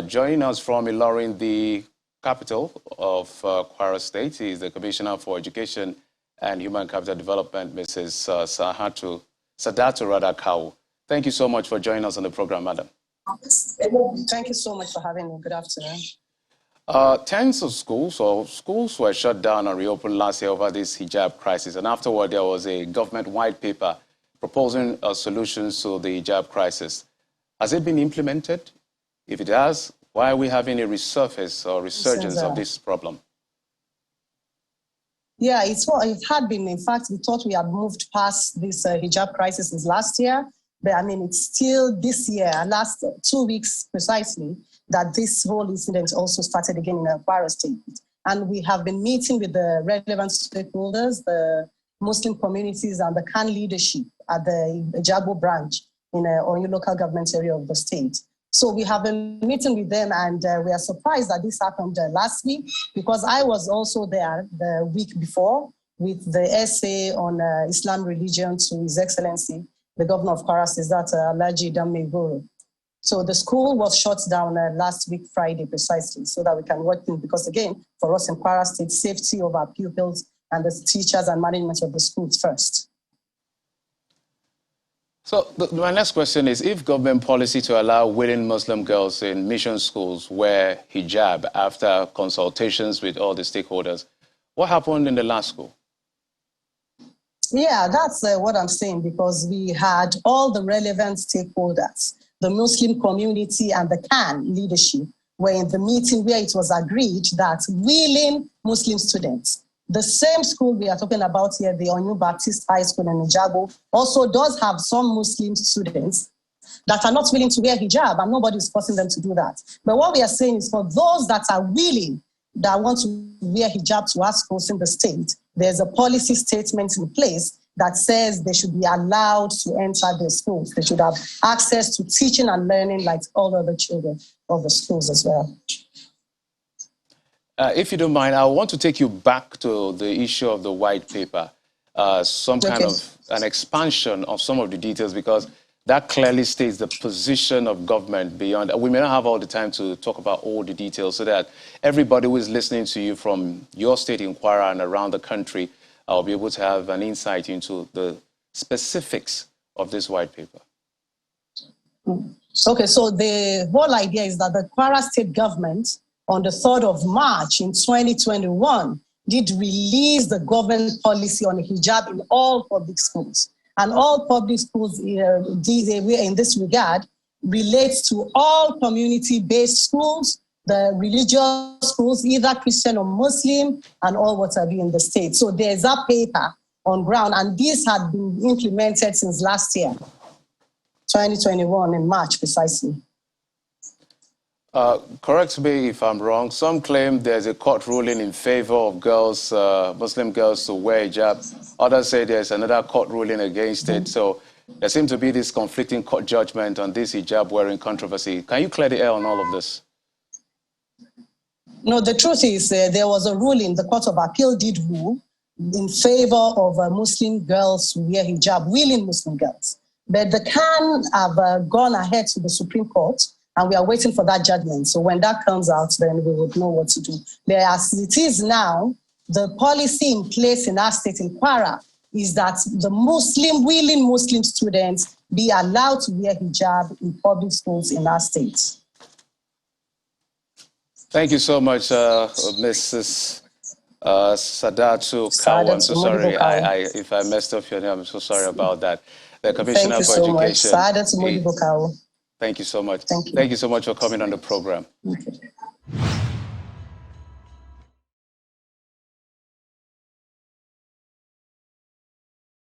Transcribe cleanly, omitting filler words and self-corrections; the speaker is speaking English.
Joining us from Ilorin, the capital of Kwara State, is the Commissioner for Education and Human Capital Development, Mrs. Sadatu Radakau. Thank you so much for joining us on the program, madam. Thank you so much for having me. Good afternoon. Tens of schools were shut down and reopened last year over this hijab crisis, and afterward there was a government white paper proposing solutions to the hijab crisis. Has it been implemented? If it has, why are we having a resurface or resurgence of this problem? Yeah, it had been. In fact, we thought we had moved past this hijab crisis since last year. But I mean, it's still this year, last 2 weeks precisely, that this whole incident also started again in Kwara State. And we have been meeting with the relevant stakeholders, the Muslim communities and the Khan leadership at the Hijab branch in Oyo local government area of the state. So we have been meeting with them, and we are surprised that this happened last week, because I was also there the week before with the essay on Islam religion to His Excellency, the Governor of Kwara State, that's Alhaji Damme Goro. So the school was shut down last week, Friday, precisely, so that we can work in, because again, for us in Kwara State, safety of our pupils and the teachers and management of the schools first. So my next question is, if government policy to allow willing Muslim girls in mission schools wear hijab after consultations with all the stakeholders, what happened in the last school? Yeah, that's what I'm saying, because we had all the relevant stakeholders, the Muslim community and the Khan leadership were in the meeting where it was agreed that willing Muslim students, the same school we are talking about here, the Onyu Baptist High School in Hijab, also does have some Muslim students that are not willing to wear hijab, and nobody is forcing them to do that. But what we are saying is, for those that are willing, that want to wear hijab to our schools in the state, there's a policy statement in place that says they should be allowed to enter the schools. They should have access to teaching and learning like all other children of the schools as well. If you don't mind, I want to take you back to the issue of the white paper, kind of an expansion of some of the details, because that clearly states the position of government beyond. We may not have all the time to talk about all the details, so that everybody who is listening to you from your state in Kwara and around the country will be able to have an insight into the specifics of this white paper. Okay, so the whole idea is that the Kwara state government on the 3rd of March in 2021 did release the government policy on hijab in all public schools. And all public schools in this regard relates to all community-based schools, the religious schools, either Christian or Muslim, and all what have you in the state. So there's a paper on ground, and this had been implemented since last year, 2021 in March precisely. Correct me if I'm wrong. Some claim there's a court ruling in favor of girls, Muslim girls, to wear hijab. Others say there's another court ruling against it. So there seems to be this conflicting court judgment on this hijab wearing controversy. Can you clear the air on all of this? No, the truth is there was a ruling, the Court of Appeal did rule in favor of Muslim girls who wear hijab, willing Muslim girls. But the Khan have gone ahead to the Supreme Court, and we are waiting for that judgment. So when that comes out, then we would know what to do. But as it is now, the policy in place in our state, in Kwara, is that the willing Muslim students be allowed to wear hijab in public schools in our state. Thank you so much, Mrs. Sadatu Kawu. I'm so sorry if I messed up your name. I'm so sorry about that. The Commissioner for Education. Sadatu Kawu. Thank you so much. Thank you. Thank you so much for coming on the program. Okay.